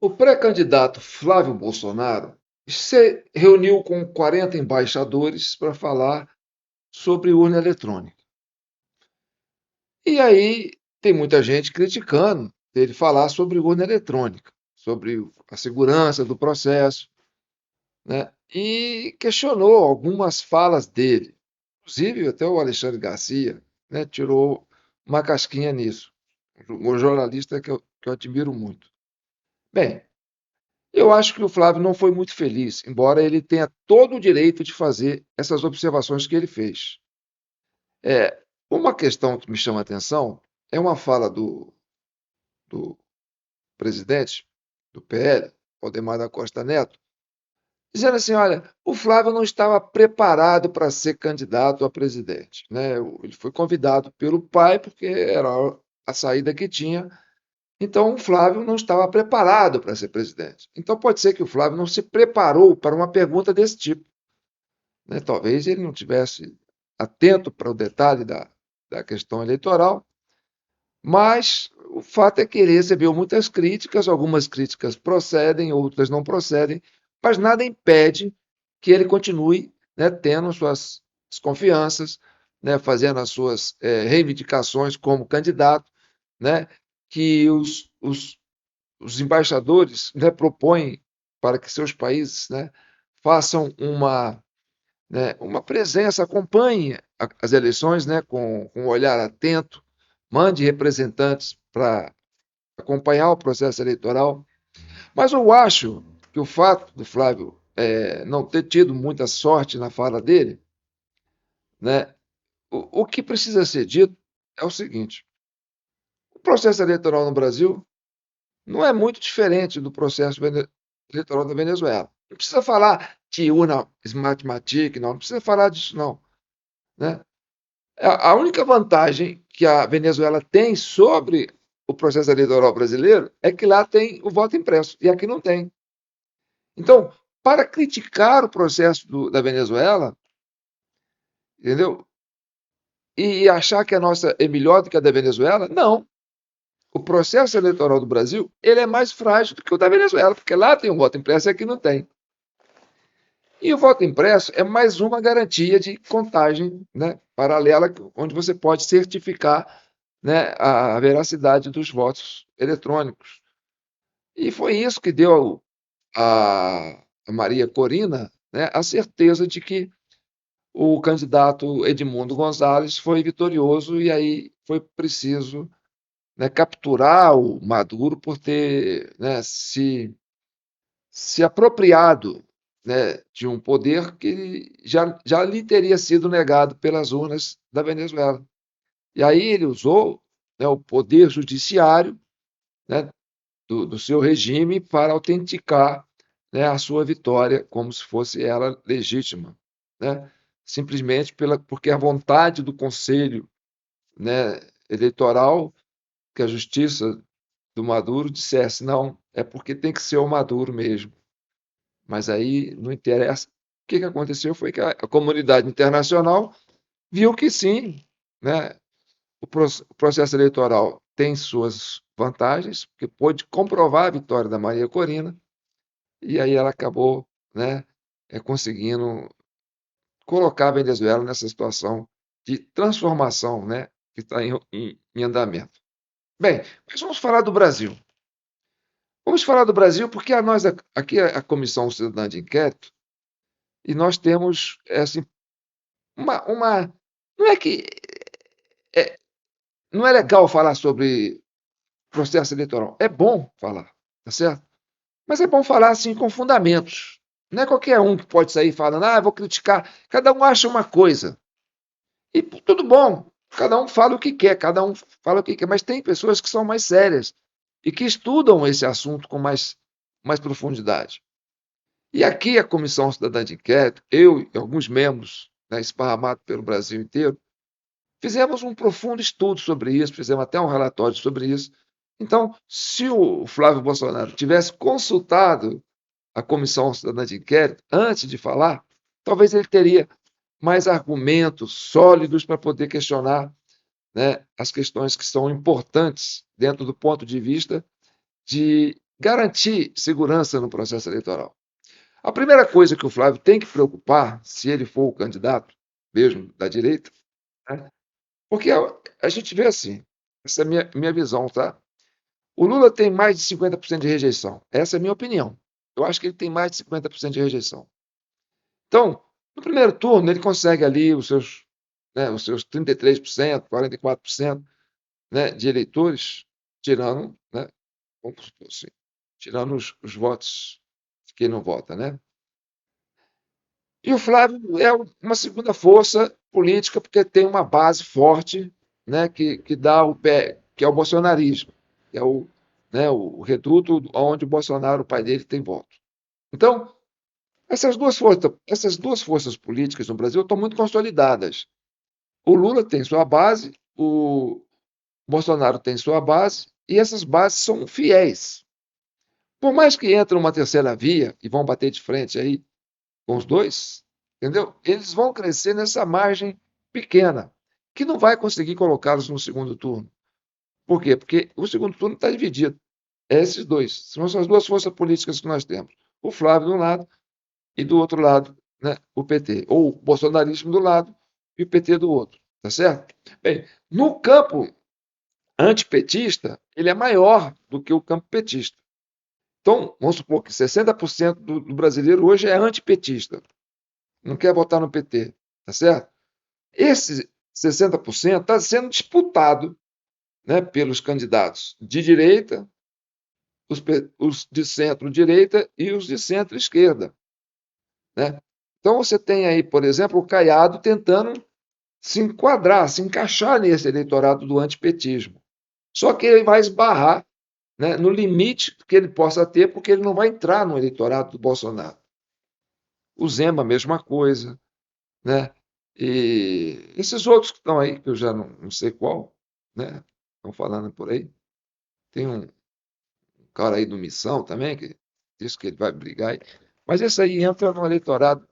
O pré-candidato Flávio Bolsonaro se reuniu com 40 embaixadores para falar sobre urna eletrônica. E aí tem muita gente criticando ele falar sobre urna eletrônica, sobre a segurança do processo, né? E questionou algumas falas dele. Inclusive, até o Alexandre Garcia, né, tirou uma casquinha nisso. Um jornalista que eu admiro muito. Bem, eu acho que o Flávio não foi muito feliz, embora ele tenha todo o direito de fazer essas observações que ele fez. Uma questão que me chama a atenção é uma fala do presidente do PL, Valdemar da Costa Neto, dizendo assim: olha, o Flávio não estava preparado para ser candidato a presidente, né? Ele foi convidado pelo pai, porque era a saída que tinha. Então, o Flávio não estava preparado para ser presidente. Então, pode ser que o Flávio não se preparou para uma pergunta desse tipo, né? Talvez ele não tivesse atento para o detalhe da questão eleitoral, mas o fato é que ele recebeu muitas críticas, algumas críticas procedem, outras não procedem, mas nada impede que ele continue, né, tendo suas desconfianças, né, fazendo as suas reivindicações como candidato, né, que os embaixadores, né, propõem para que seus países, né, façam uma presença, acompanhe as eleições, né, com um olhar atento, mande representantes para acompanhar o processo eleitoral. Mas eu acho que o fato do Flávio não ter tido muita sorte na fala dele, né, o que precisa ser dito é o seguinte: o processo eleitoral no Brasil não é muito diferente do processo eleitoral da Venezuela. Não precisa falar de urna Smartmatic, não precisa falar disso, não. Né? A única vantagem que a Venezuela tem sobre o processo eleitoral brasileiro é que lá tem o voto impresso e aqui não tem. Então, para criticar o processo da Venezuela, entendeu? E achar que a nossa é melhor do que a da Venezuela, não. O processo eleitoral do Brasil ele é mais frágil do que o da Venezuela, porque lá tem o voto impresso e aqui não tem. E o voto impresso é mais uma garantia de contagem, né, paralela, onde você pode certificar, né, a veracidade dos votos eletrônicos. E foi isso que deu a Maria Corina, né, a certeza de que o candidato Edmundo Gonzalez foi vitorioso e aí foi preciso, né, capturar o Maduro por ter, né, se apropriado, né, de um poder que já lhe teria sido negado pelas urnas da Venezuela. E aí ele usou, né, o poder judiciário, né, do seu regime para autenticar, né, a sua vitória como se fosse ela legítima, né? Simplesmente porque a vontade do Conselho, né, eleitoral, que a justiça do Maduro dissesse não, é porque tem que ser o Maduro mesmo. Mas aí não interessa. O que que aconteceu foi que a comunidade internacional viu que sim, né, o processo eleitoral tem suas vantagens, porque pôde comprovar a vitória da Maria Corina, e aí ela acabou, né, conseguindo colocar a Venezuela nessa situação de transformação, né, que está em andamento. Bem, mas vamos falar do Brasil. Vamos falar do Brasil porque nós, aqui a Comissão Cidadã de Inquérito, e nós temos assim, uma não é que é, não é legal falar sobre processo eleitoral. É bom falar, tá certo? Mas é bom falar assim com fundamentos. Não é qualquer um que pode sair falando, vou criticar. Cada um acha uma coisa. E tudo bom. Cada um fala o que quer, cada um fala o que quer. Mas tem pessoas que são mais sérias e que estudam esse assunto com mais profundidade. E aqui a Comissão Cidadã de Inquérito, eu e alguns membros, né, esparramados pelo Brasil inteiro, fizemos um profundo estudo sobre isso, fizemos até um relatório sobre isso. Então, se o Flávio Bolsonaro tivesse consultado a Comissão Cidadã de Inquérito antes de falar, talvez ele teria mais argumentos sólidos para poder questionar, né, as questões que são importantes dentro do ponto de vista de garantir segurança no processo eleitoral. A primeira coisa que o Flávio tem que preocupar, se ele for o candidato, mesmo da direita, né? Porque a gente vê assim, essa é a minha visão, tá? O Lula tem mais de 50% de rejeição. Essa é a minha opinião. Eu acho que ele tem mais de 50% de rejeição. Então, no primeiro turno, ele consegue ali os seus 33%, 44%, né, de eleitores, tirando, né, vamos supor assim, tirando os votos de quem não vota, né? E o Flávio é uma segunda força política porque tem uma base forte, né, que dá o pé, que é o bolsonarismo, que é o reduto onde o Bolsonaro, o pai dele, tem voto. Então, essas duas forças políticas no Brasil estão muito consolidadas. O Lula tem sua base, o Bolsonaro tem sua base, e essas bases são fiéis. Por mais que entre uma terceira via e vão bater de frente aí com os dois, entendeu? Eles vão crescer nessa margem pequena, que não vai conseguir colocá-los no segundo turno. Por quê? Porque o segundo turno está dividido. É esses dois. São essas duas forças políticas que nós temos. O Flávio de um lado e do outro lado, né, o PT. Ou o bolsonarismo do lado e o PT do outro. Tá certo? Bem, no campo antipetista, ele é maior do que o campo petista. Então, vamos supor que 60% do brasileiro hoje é antipetista, não quer votar no PT, tá certo? Esse 60% está sendo disputado, né, pelos candidatos de direita, os de centro-direita e os de centro-esquerda, né? Então você tem aí, por exemplo, o Caiado tentando se enquadrar, se encaixar nesse eleitorado do antipetismo. Só que ele vai esbarrar, né, no limite que ele possa ter, porque ele não vai entrar no eleitorado do Bolsonaro. O Zema, a mesma coisa, né? E esses outros que estão aí, que eu já não sei qual, né? Estão falando por aí. Tem um cara aí do Missão também, que diz que ele vai brigar aí. Mas esse aí entra no eleitorado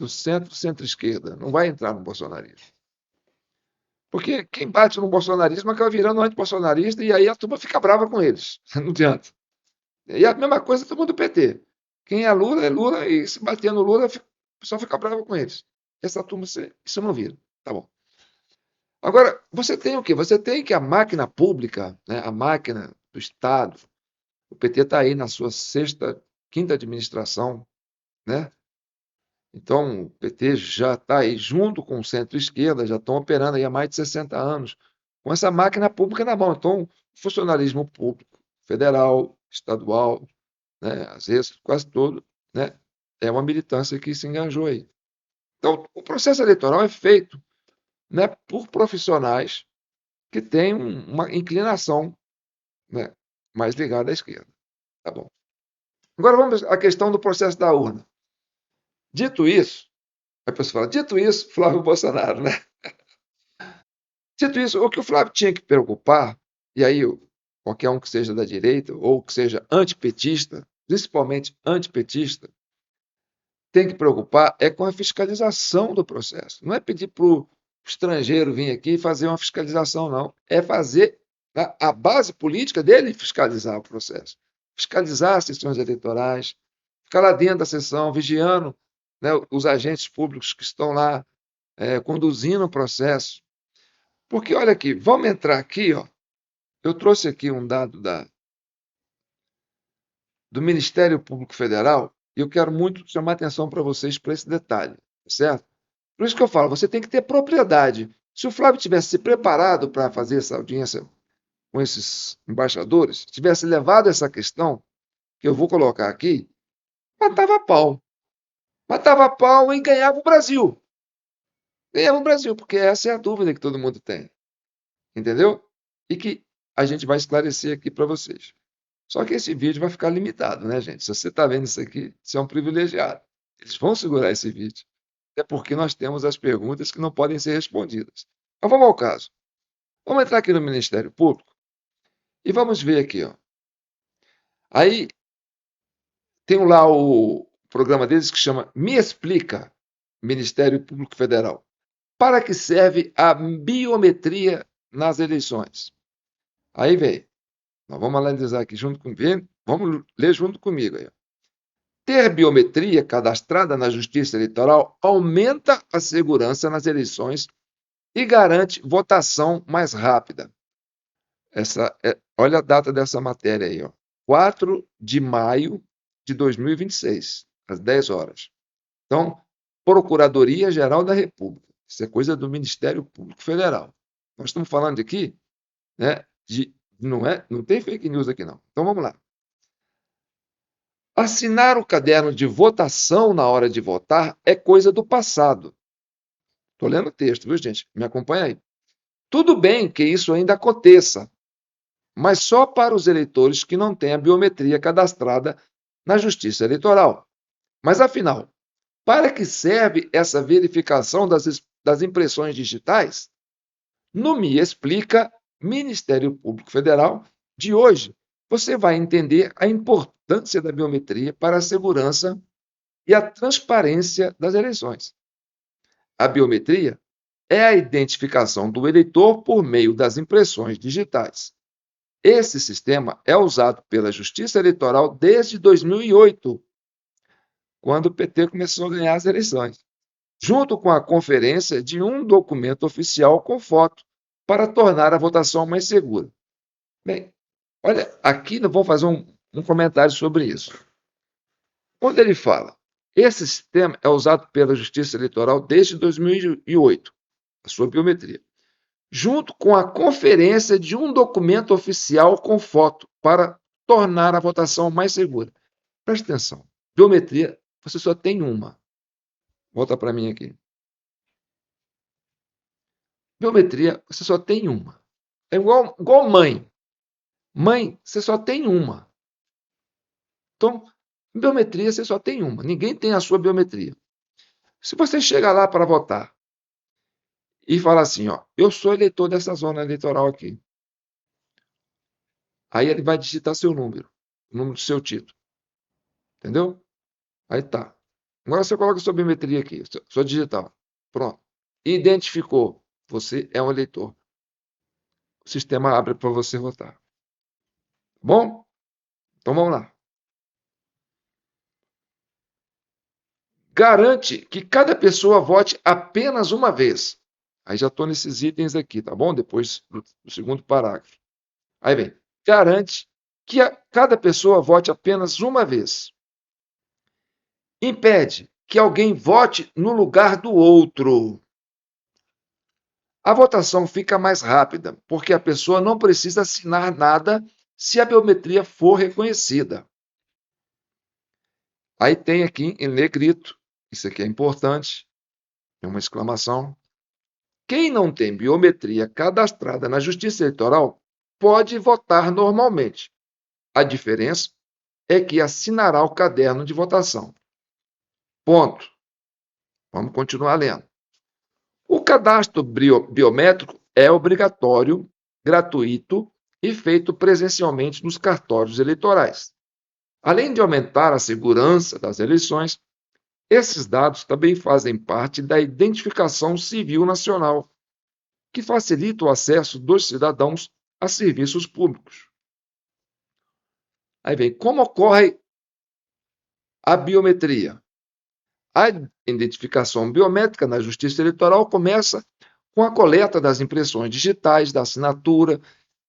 do centro-esquerda, não vai entrar no bolsonarismo. Porque quem bate no bolsonarismo acaba virando antibolsonarista e aí a turma fica brava com eles. Não adianta. E a mesma coisa todo mundo do PT. Quem é Lula, e se bater no Lula, o pessoal fica bravo com eles. Essa turma, isso não vira. Tá bom. Agora, você tem o quê? Você tem que a máquina pública, né, a máquina do Estado, o PT está aí na sua sexta, quinta administração, né? Então, o PT já está aí junto com o centro-esquerda, já estão operando aí há mais de 60 anos, com essa máquina pública na mão. Então, o funcionalismo público, federal, estadual, né, às vezes quase todo, né, é uma militância que se engajou aí. Então, o processo eleitoral é feito, né, por profissionais que têm uma inclinação, né, mais ligada à esquerda. Tá bom. Agora vamos à questão do processo da urna. Dito isso, a pessoa fala, dito isso, Flávio Bolsonaro, né? Dito isso, o que o Flávio tinha que preocupar, e aí qualquer um que seja da direita ou que seja antipetista, principalmente antipetista, tem que preocupar é com a fiscalização do processo. Não é pedir para o estrangeiro vir aqui e fazer uma fiscalização, não. É fazer a base política dele fiscalizar o processo. Fiscalizar as sessões eleitorais, ficar lá dentro da sessão, vigiando, né, os agentes públicos que estão lá conduzindo o processo. Porque, olha aqui, vamos entrar aqui, ó. Eu trouxe aqui um dado do Ministério Público Federal e eu quero muito chamar a atenção para vocês para esse detalhe, tá certo? Por isso que eu falo, você tem que ter propriedade. Se o Flávio tivesse se preparado para fazer essa audiência com esses embaixadores, tivesse levado essa questão, que eu vou colocar aqui, matava a pau. Matava a pau e ganhava o Brasil. Ganhava o Brasil, porque essa é a dúvida que todo mundo tem. Entendeu? E que a gente vai esclarecer aqui para vocês. Só que esse vídeo vai ficar limitado, né, gente? Se você está vendo isso aqui, você é um privilegiado. Eles vão segurar esse vídeo. Até porque nós temos as perguntas que não podem ser respondidas. Mas vamos ao caso. Vamos entrar aqui no Ministério Público e vamos ver aqui, ó. Aí tem lá o programa deles que chama Me Explica, Ministério Público Federal. Para que serve a biometria nas eleições? Aí vem, Vamos analisar aqui junto comigo. Vamos ler junto comigo aí. Ter biometria cadastrada na Justiça Eleitoral aumenta a segurança nas eleições e garante votação mais rápida. Olha a data dessa matéria aí, ó. 4 de maio de 2026, às 10 horas. Então, Procuradoria-Geral da República. Isso é coisa do Ministério Público Federal. Nós estamos falando aqui, né, não tem fake news aqui não. Então vamos lá. Assinar o caderno de votação na hora de votar é coisa do passado. Estou lendo o texto, viu, gente? Me acompanha aí. Tudo bem que isso ainda aconteça, mas só para os eleitores que não têm a biometria cadastrada na Justiça Eleitoral. Mas, afinal, para que serve essa verificação das impressões digitais? No Me Explica, Ministério Público Federal, de hoje, você vai entender a importância da biometria para a segurança e a transparência das eleições. A biometria é a identificação do eleitor por meio das impressões digitais. Esse sistema é usado pela Justiça Eleitoral desde 2008, quando o PT começou a ganhar as eleições, junto com a conferência de um documento oficial com foto, para tornar a votação mais segura. Bem, olha, aqui nós vamos fazer um comentário sobre isso. Quando ele fala, esse sistema é usado pela Justiça Eleitoral desde 2008, a sua biometria, junto com a conferência de um documento oficial com foto, para tornar a votação mais segura. Preste atenção, biometria você só tem uma. Volta para mim aqui. Biometria você só tem uma. É igual mãe. Mãe, você só tem uma. Então, biometria você só tem uma. Ninguém tem a sua biometria. Se você chegar lá para votar e falar assim, ó, eu sou eleitor dessa zona eleitoral aqui. Aí ele vai digitar seu número, o número do seu título. Entendeu? Aí tá. Agora você coloca sua biometria aqui, sua digital. Pronto. Identificou. Você é um eleitor. O sistema abre para você votar. Tá bom? Então vamos lá. Garante que cada pessoa vote apenas uma vez. Aí já estou nesses itens aqui, tá bom? Depois do segundo parágrafo. Aí vem. Garante que cada pessoa vote apenas uma vez. Impede que alguém vote no lugar do outro. A votação fica mais rápida, porque a pessoa não precisa assinar nada se a biometria for reconhecida. Aí tem aqui em negrito, isso aqui é importante, é uma exclamação. Quem não tem biometria cadastrada na Justiça Eleitoral pode votar normalmente. A diferença é que assinará o caderno de votação. Ponto. Vamos continuar lendo. O cadastro biométrico é obrigatório, gratuito e feito presencialmente nos cartórios eleitorais. Além de aumentar a segurança das eleições, esses dados também fazem parte da identificação civil nacional, que facilita o acesso dos cidadãos a serviços públicos. Aí vem, como ocorre a biometria? A identificação biométrica na Justiça Eleitoral começa com a coleta das impressões digitais, da assinatura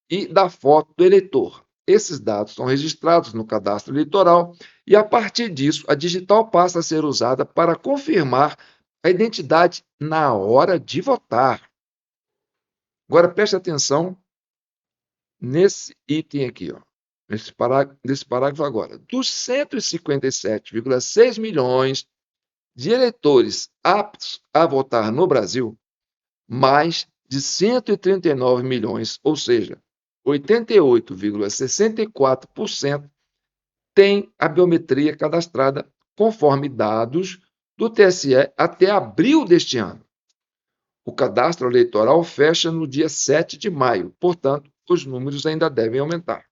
e da foto do eleitor. Esses dados são registrados no cadastro eleitoral e, a partir disso, a digital passa a ser usada para confirmar a identidade na hora de votar. Agora, preste atenção nesse item aqui, ó, nesse parágrafo agora. Dos 157,6 milhões de eleitores aptos a votar no Brasil, mais de 139 milhões, ou seja, 88,64%, têm a biometria cadastrada, conforme dados do TSE até abril deste ano. O cadastro eleitoral fecha no dia 7 de maio, portanto, os números ainda devem aumentar.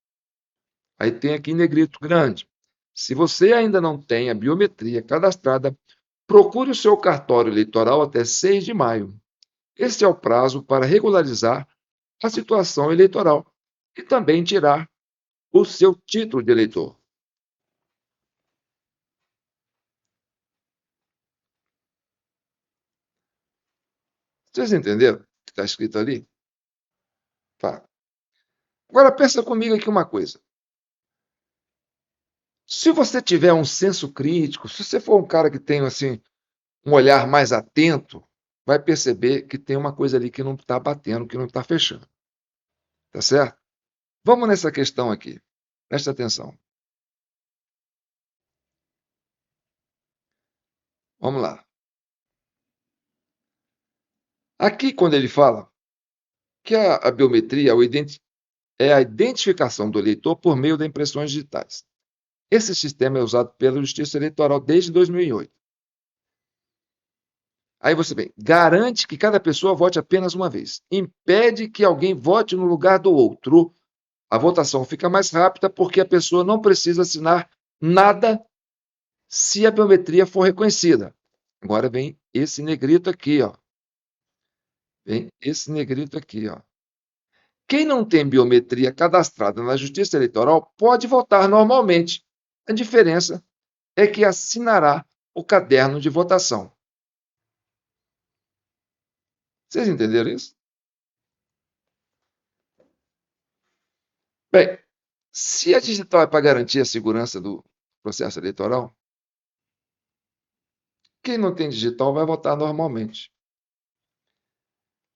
Aí tem aqui em negrito grande. Se você ainda não tem a biometria cadastrada, procure o seu cartório eleitoral até 6 de maio. Esse é o prazo para regularizar a situação eleitoral e também tirar o seu título de eleitor. Vocês entenderam o que está escrito ali? Tá. Agora pensa comigo aqui uma coisa. Se você tiver um senso crítico, se você for um cara que tem assim um olhar mais atento, vai perceber que tem uma coisa ali que não está batendo, que não está fechando. Tá certo? Vamos nessa questão aqui. Presta atenção. Vamos lá. Aqui, quando ele fala que a biometria é a identificação do eleitor por meio de impressões digitais. Esse sistema é usado pela Justiça Eleitoral desde 2008. Aí você vem, garante que cada pessoa vote apenas uma vez. Impede que alguém vote no lugar do outro. A votação fica mais rápida porque a pessoa não precisa assinar nada se a biometria for reconhecida. Agora vem esse negrito aqui, ó. Vem esse negrito aqui, ó. Quem não tem biometria cadastrada na Justiça Eleitoral pode votar normalmente. A diferença é que assinará o caderno de votação. Vocês entenderam isso? Bem, se a digital é para garantir a segurança do processo eleitoral, quem não tem digital vai votar normalmente.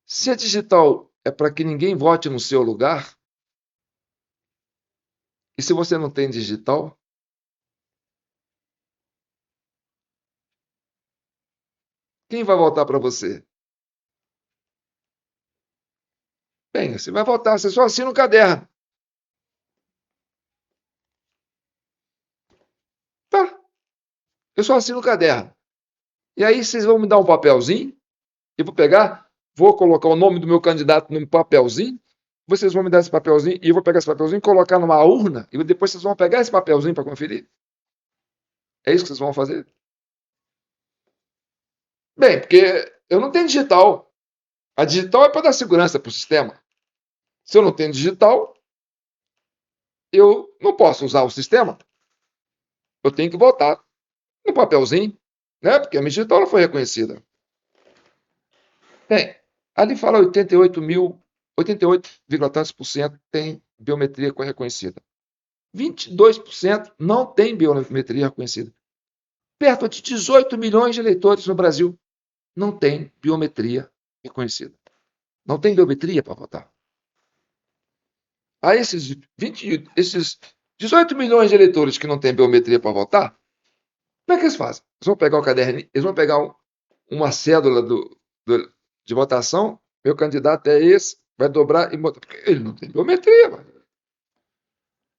Se a digital é para que ninguém vote no seu lugar, e se você não tem digital, quem vai votar para você? Bem, você vai votar, você só assina o caderno. Tá, eu só assino o caderno. E aí vocês vão me dar um papelzinho, eu vou pegar, vou colocar o nome do meu candidato num papelzinho, vocês vão me dar esse papelzinho e eu vou pegar esse papelzinho e colocar numa urna e depois vocês vão pegar esse papelzinho para conferir. É isso que vocês vão fazer? Bem, porque eu não tenho digital. A digital é para dar segurança para o sistema. Se eu não tenho digital, eu não posso usar o sistema. Eu tenho que botar no papelzinho, né? Porque a minha digital não foi reconhecida. Bem, ali fala 88 mil, 88, tantos por cento tem biometria reconhecida. 22% não tem biometria reconhecida. Perto de 18 milhões de eleitores no Brasil não tem biometria reconhecida. Não tem biometria para votar. A esses 18 milhões de eleitores que não têm biometria para votar, como é que eles fazem? Eles vão pegar o caderno, eles vão pegar uma cédula de votação, meu candidato é esse, vai dobrar e botar. Porque ele não tem biometria. Mano.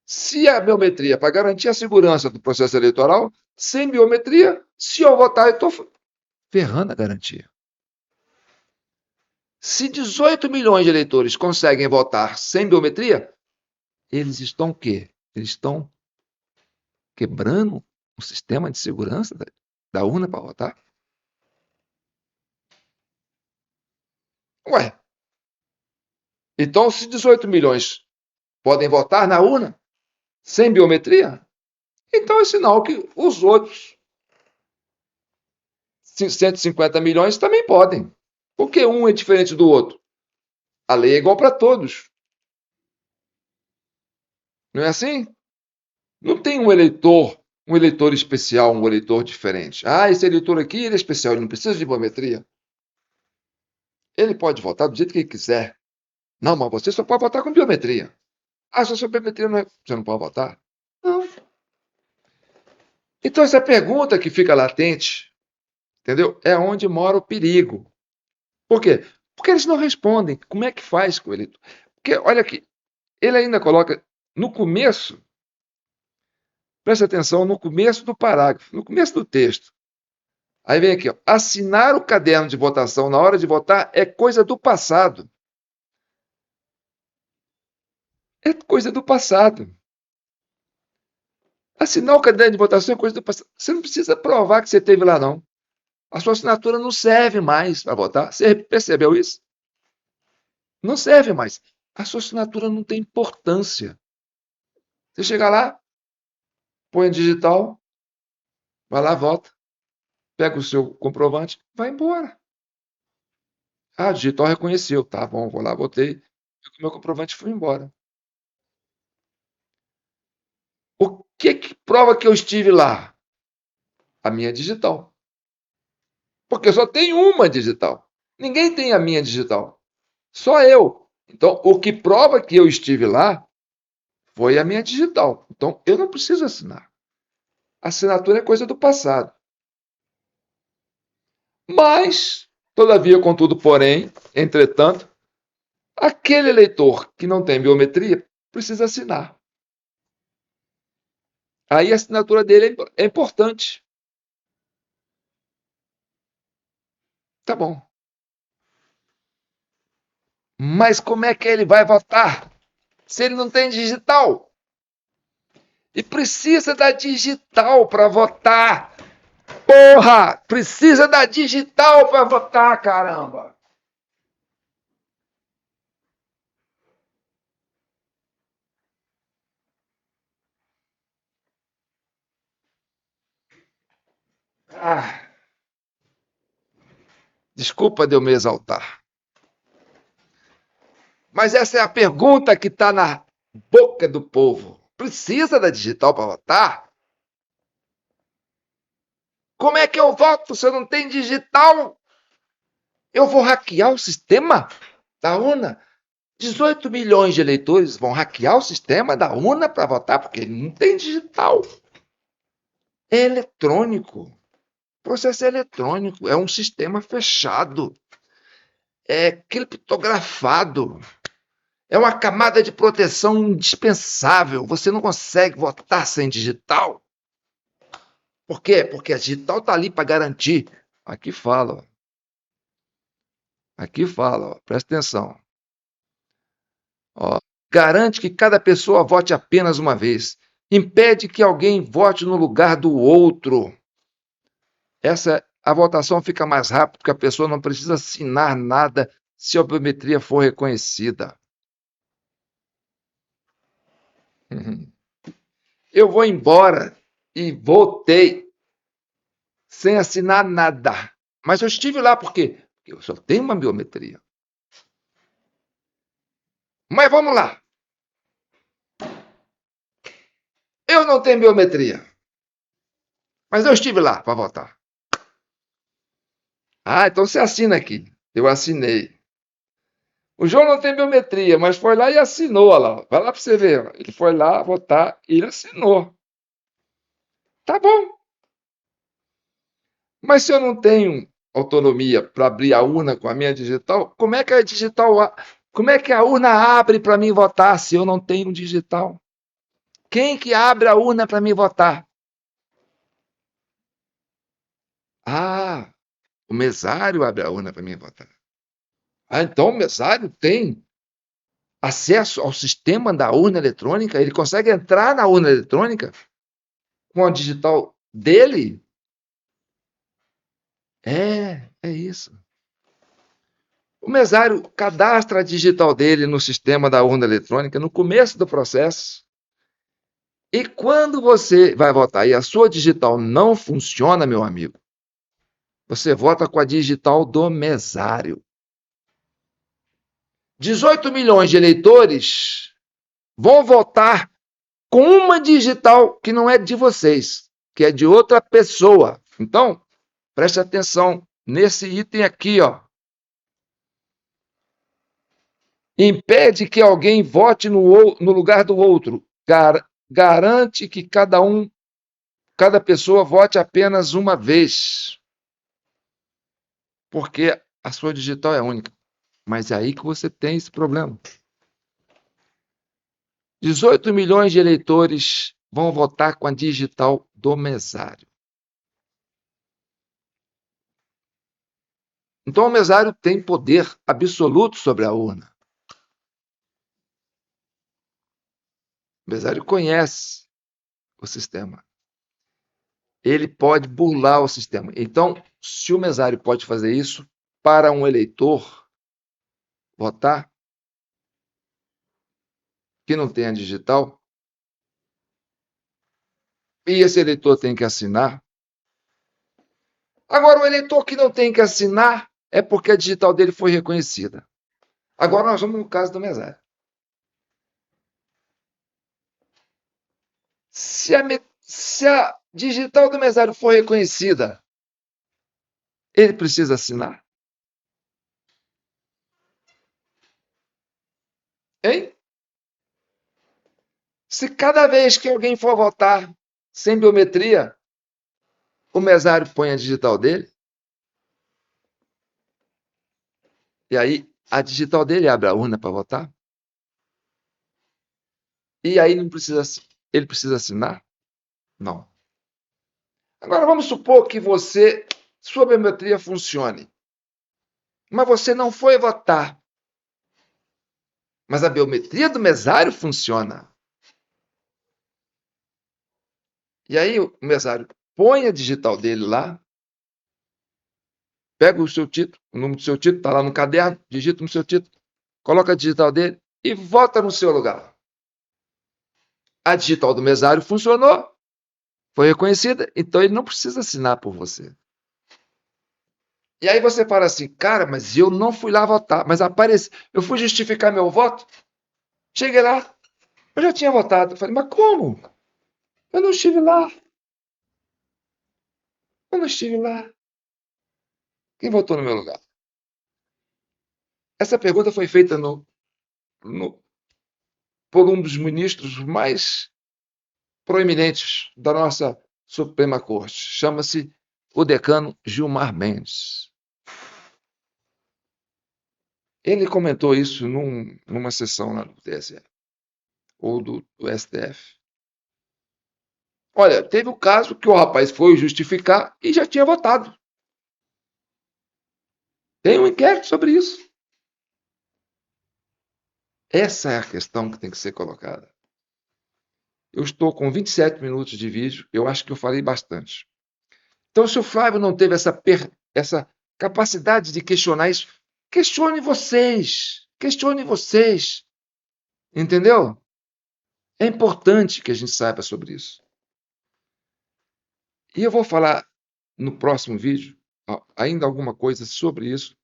Se a biometria, para garantir a segurança do processo eleitoral, sem biometria, se eu votar, eu estou ferrando a garantia. Se 18 milhões de eleitores conseguem votar sem biometria, eles estão o quê? Eles estão quebrando o sistema de segurança da urna para votar? Ué, então se 18 milhões podem votar na urna sem biometria, então é sinal que os outros 150 milhões também podem. Por que um é diferente do outro? A lei é igual para todos. Não é assim? Não tem um eleitor especial, um eleitor diferente. Ah, esse eleitor aqui ele é especial, ele não precisa de biometria. Ele pode votar do jeito que ele quiser. Não, mas você só pode votar com biometria. Ah, se a sua biometria não é. Você não pode votar? Não. Então, essa pergunta que fica latente, entendeu? É onde mora o perigo. Por quê? Porque eles não respondem. Como é que faz com o eleitor? Porque, olha aqui, ele ainda coloca no começo, preste atenção, no começo do parágrafo, no começo do texto. Aí vem aqui, ó, assinar o caderno de votação na hora de votar é coisa do passado. É coisa do passado. Assinar o caderno de votação é coisa do passado. Você não precisa provar que você teve lá, não. A sua assinatura não serve mais para votar. Você percebeu isso? Não serve mais. A sua assinatura não tem importância. Você chega lá, põe em digital, vai lá, volta, pega o seu comprovante, vai embora. Ah, o digital reconheceu. Tá bom, vou lá, botei, o meu comprovante foi embora. O que prova que eu estive lá? A minha digital. Porque eu só tenho uma digital. Ninguém tem a minha digital. Só eu. Então, o que prova que eu estive lá foi a minha digital. Então, eu não preciso assinar. Assinatura é coisa do passado. Mas, todavia, contudo, porém, entretanto, aquele eleitor que não tem biometria precisa assinar. Aí a assinatura dele é importante. Tá bom. Mas como é que ele vai votar se ele não tem digital? E precisa da digital para votar. Porra! Precisa da digital para votar, caramba! Ah, desculpa de eu me exaltar. Mas essa é a pergunta que está na boca do povo. Precisa da digital para votar? Como é que eu voto se eu não tenho digital? Eu vou hackear o sistema da urna? 18 milhões de eleitores vão hackear o sistema da urna para votar, porque ele não tem digital. É eletrônico. O processo é eletrônico, é um sistema fechado, é criptografado, é uma camada de proteção indispensável. Você não consegue votar sem digital. Por quê? Porque a digital está ali para garantir. Aqui fala, ó, presta atenção. Ó, garante que cada pessoa vote apenas uma vez. Impede que alguém vote no lugar do outro. A votação fica mais rápida, porque a pessoa não precisa assinar nada se a biometria for reconhecida. Eu vou embora e votei sem assinar nada. Mas eu estive lá por quê? Porque eu só tenho uma biometria. Mas vamos lá. Eu não tenho biometria. Mas eu estive lá para votar. Ah, então você assina aqui. Eu assinei. O João não tem biometria, mas foi lá e assinou. Olha lá. Vai lá para você ver. Ele foi lá votar e ele assinou. Tá bom. Mas se eu não tenho autonomia para abrir a urna com a minha digital, como é que a urna abre para mim votar se eu não tenho digital? Quem que abre a urna para mim votar? Ah, o mesário abre a urna para mim votar. Ah, então o mesário tem acesso ao sistema da urna eletrônica? Ele consegue entrar na urna eletrônica com a digital dele? É isso. O mesário cadastra a digital dele no sistema da urna eletrônica no começo do processo. E quando você vai votar e a sua digital não funciona, meu amigo, você vota com a digital do mesário. 18 milhões de eleitores vão votar com uma digital que não é de vocês, que é de outra pessoa. Então, preste atenção nesse item aqui, ó. Impede que alguém vote no lugar do outro. Garante que cada pessoa vote apenas uma vez. Porque a sua digital é única. Mas é aí que você tem esse problema. 18 milhões de eleitores vão votar com a digital do mesário. Então o mesário tem poder absoluto sobre a urna. O mesário conhece o sistema. Ele pode burlar o sistema. Então, se o mesário pode fazer isso para um eleitor votar que não tenha digital, e esse eleitor tem que assinar. Agora, o eleitor que não tem que assinar é porque a digital dele foi reconhecida. Agora nós vamos no caso do mesário. Se a digital do mesário for reconhecida, ele precisa assinar? Hein? Se cada vez que alguém for votar sem biometria, o mesário põe a digital dele, e aí a digital dele abre a urna para votar, e aí não precisa, ele precisa assinar? Não. Agora vamos supor que sua biometria funcione, mas você não foi votar, mas a biometria do mesário funciona. E aí o mesário põe a digital dele lá, pega o seu título, o número do seu título, está lá no caderno, digita no seu título, coloca a digital dele e vota no seu lugar. A digital do mesário funcionou, foi reconhecida, então ele não precisa assinar por você. E aí você fala assim, cara, mas eu não fui lá votar, mas apareci, eu fui justificar meu voto, cheguei lá, eu já tinha votado. Eu falei, mas como? Eu não estive lá, eu não estive lá. Quem votou no meu lugar? Essa pergunta foi feita no, por um dos ministros mais proeminentes da nossa Suprema Corte. Chama-se o decano Gilmar Mendes. Ele comentou isso numa sessão lá do TSE, ou do STF. Olha, teve o caso que o rapaz foi justificar e já tinha votado. Tem um inquérito sobre isso. Essa é a questão que tem que ser colocada. Eu estou com 27 minutos de vídeo, eu acho que eu falei bastante. Então, se o Flávio não teve essa capacidade de questionar isso, questione vocês. Questione vocês. Entendeu? É importante que a gente saiba sobre isso. E eu vou falar no próximo vídeo ainda alguma coisa sobre isso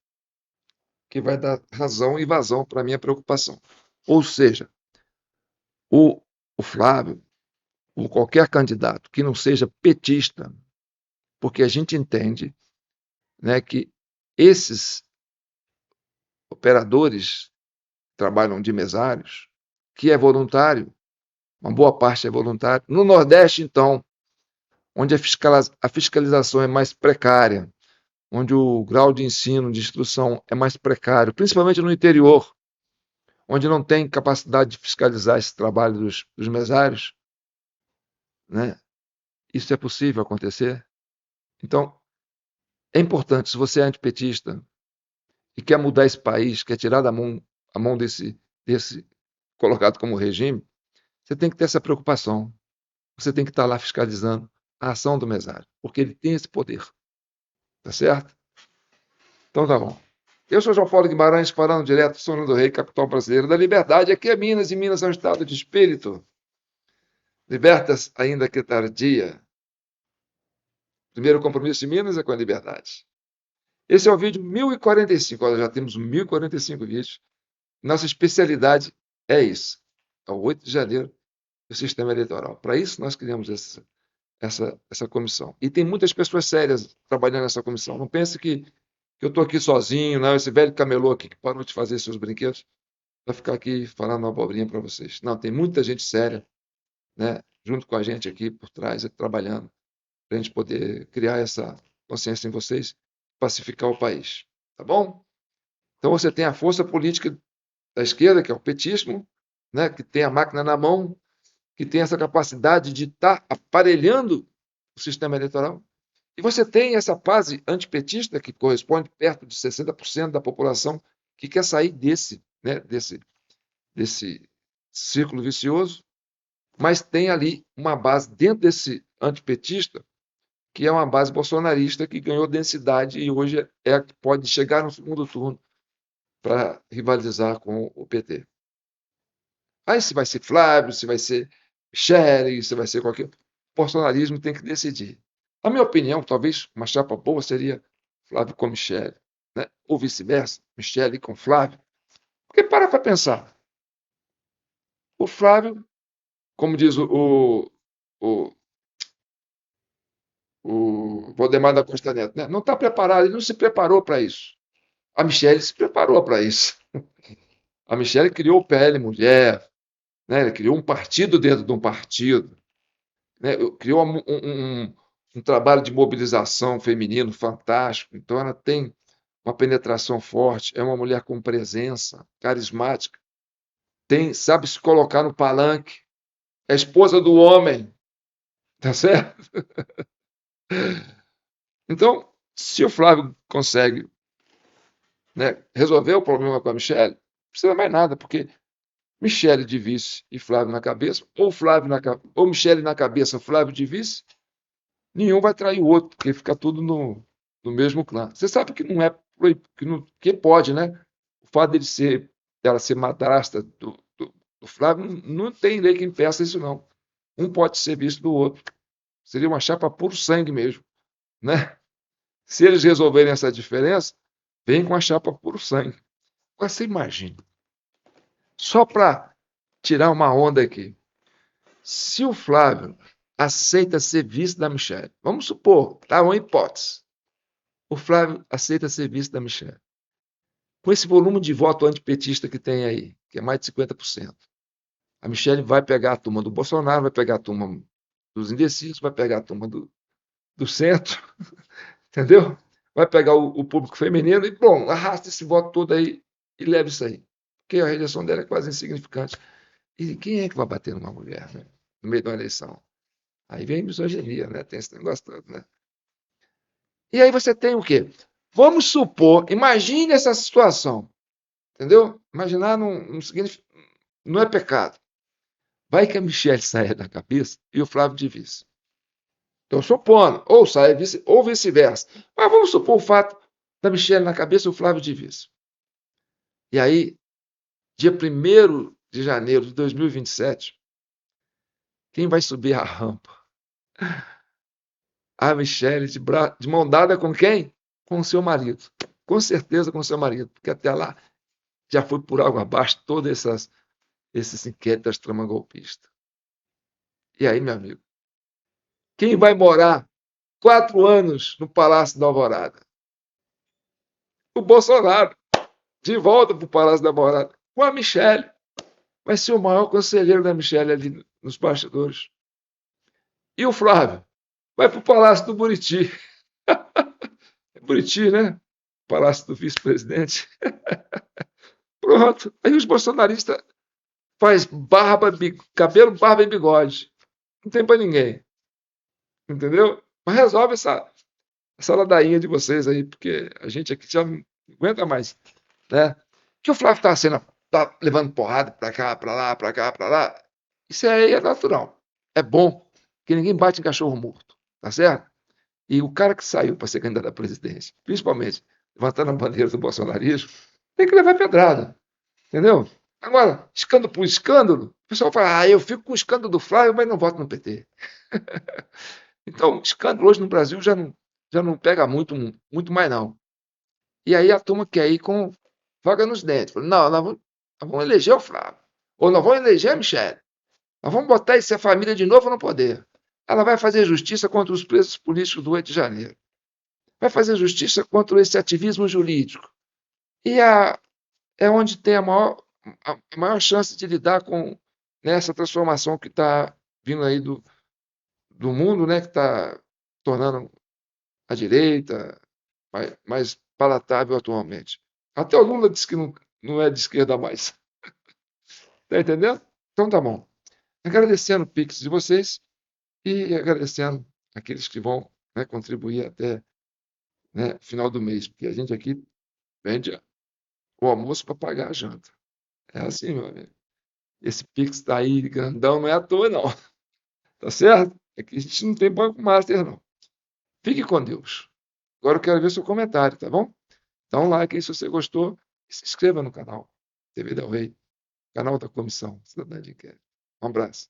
que vai dar razão e vazão para a minha preocupação. Ou seja, o, o Flávio, ou qualquer candidato que não seja petista, porque a gente entende, né, que esses operadores trabalham de mesários, que é voluntário, uma boa parte é voluntário. No Nordeste, então, onde a fiscalização é mais precária, onde o grau de ensino, de instrução é mais precário, principalmente no interior, onde não tem capacidade de fiscalizar esse trabalho dos mesários, né? Isso é possível acontecer? Então, é importante, se você é antipetista e quer mudar esse país, quer tirar a mão desse colocado como regime, você tem que ter essa preocupação. Você tem que estar lá fiscalizando a ação do mesário, porque ele tem esse poder. Tá certo? Então tá bom. Eu sou João Paulo Guimarães, falando direto do Sono do Rei, capital brasileiro da liberdade. Aqui é Minas, e Minas é um estado de espírito. Libertas, ainda que tardia. Primeiro compromisso de Minas é com a liberdade. Esse é o vídeo 1045. Olha, já temos 1045 vídeos. Nossa especialidade é isso. É o 8 de janeiro do sistema eleitoral. Para isso, nós criamos essa comissão. E tem muitas pessoas sérias trabalhando nessa comissão. Não pense que eu estou aqui sozinho, não, esse velho camelô aqui que parou de fazer seus brinquedos, vai ficar aqui falando uma abobrinha para vocês. Não, tem muita gente séria, né, junto com a gente aqui por trás, trabalhando, para a gente poder criar essa consciência em vocês, pacificar o país. Tá bom? Então você tem a força política da esquerda, que é o petismo, né, que tem a máquina na mão, que tem essa capacidade de estar aparelhando o sistema eleitoral. E você tem essa base antipetista, que corresponde perto de 60% da população, que quer sair desse círculo vicioso, mas tem ali uma base dentro desse antipetista, que é uma base bolsonarista que ganhou densidade e hoje é a que pode chegar no segundo turno para rivalizar com o PT. Aí se vai ser Flávio, se vai ser Michele, se vai ser qualquer... bolsonarismo tem que decidir. A minha opinião, talvez uma chapa boa seria Flávio com Michele, né? Ou vice-versa, Michele com Flávio. Porque para pensar, o Flávio, como diz o, o Valdemar da Costa Neto, né? Não está preparado, ele não se preparou para isso. A Michele se preparou para isso. A Michele criou o PL Mulher, né? Ela criou um partido dentro de um partido, né? Criou um trabalho de mobilização feminino fantástico. Então, ela tem uma penetração forte, é uma mulher com presença, carismática, sabe se colocar no palanque, é esposa do homem, tá certo? Então, se o Flávio consegue, né, resolver o problema com a Michelle, não precisa mais nada, porque Michele de vice e Flávio na cabeça, ou Michele na cabeça, Flávio de vice, nenhum vai trair o outro, porque fica tudo no mesmo clã. Você sabe que não é que pode, né? O fato dela ser madrasta do Flávio, não tem lei que impeça isso, não. Um pode ser vice do outro. Seria uma chapa puro sangue mesmo, né? Se eles resolverem essa diferença, vem com a chapa puro sangue. Agora você imagina, só para tirar uma onda aqui, se o Flávio aceita ser vice da Michelle, vamos supor, tá uma hipótese, o Flávio aceita ser vice da Michelle, com esse volume de voto antipetista que tem aí, que é mais de 50%, a Michelle vai pegar a turma do Bolsonaro, vai pegar a turma dos indecisos, vai pegar a turma do centro, entendeu? Vai pegar o público feminino e, bom, arrasta esse voto todo aí e leva isso aí. Porque a rejeição dela é quase insignificante. E quem é que vai bater numa mulher, né? No meio de uma eleição? Aí vem a misoginia, né? Tem esse negócio todo, né? E aí você tem o quê? Vamos supor, imagine essa situação, entendeu? Imaginar não é pecado. Vai que a Michelle saia da cabeça e o Flávio de vice. Estou supondo, ou saia vice, ou vice-versa. Mas vamos supor o fato da Michelle na cabeça e o Flávio de vice. E aí, dia 1º de janeiro de 2027, quem vai subir a rampa? A Michelle de mão dada com quem? Com o seu marido. Com certeza com o seu marido, porque até lá já foi por água abaixo todos esses inquéritos das tramas golpistas. E aí, meu amigo, quem vai morar 4 anos no Palácio da Alvorada? O Bolsonaro, de volta para o Palácio da Alvorada, com a Michelle. Vai ser o maior conselheiro da Michelle ali nos bastidores. E o Flávio? Vai para o Palácio do Buriti. É Buriti, né? Palácio do vice-presidente. Pronto. Aí os bolsonaristas faz cabelo, barba e bigode. Não tem para ninguém. Entendeu? Mas resolve essa ladainha de vocês aí, porque a gente aqui já não aguenta mais, né? Que o Flávio tá levando porrada para cá, para lá, para cá, para lá. Isso aí é natural. É bom, que ninguém bate em cachorro morto, tá certo? E o cara que saiu para ser candidato à presidência, principalmente levantando a bandeira do bolsonarismo, tem que levar pedrada, entendeu? Agora, escândalo por escândalo, o pessoal fala, eu fico com o escândalo do Flávio, mas não voto no PT. Então, escândalo hoje no Brasil já não pega muito mais, não. E aí a turma quer ir com vaga nos dentes. Fala, não, nós vamos eleger o Flávio. Ou nós vamos eleger a Michelle. Nós vamos botar essa família de novo no poder. Ela vai fazer justiça contra os presos políticos do 8 de janeiro. Vai fazer justiça contra esse ativismo jurídico. E é onde tem a maior chance de lidar com essa transformação que está vindo aí do mundo, né, que está tornando a direita mais palatável atualmente. Até o Lula disse que não é de esquerda mais. Está entendendo? Então tá bom. Agradecendo o Pix de vocês e agradecendo aqueles que vão, né, contribuir até, né, final do mês, porque a gente aqui vende o almoço para pagar a janta. É assim, meu amigo. Esse Pix está aí grandão, não é à toa, não. Tá certo? É que a gente não tem banco master, não. Fique com Deus. Agora eu quero ver seu comentário, tá bom? Dá um like aí se você gostou e se inscreva no canal TV Del Rey, canal da Comissão Cidadã de Inquérito. Um abraço.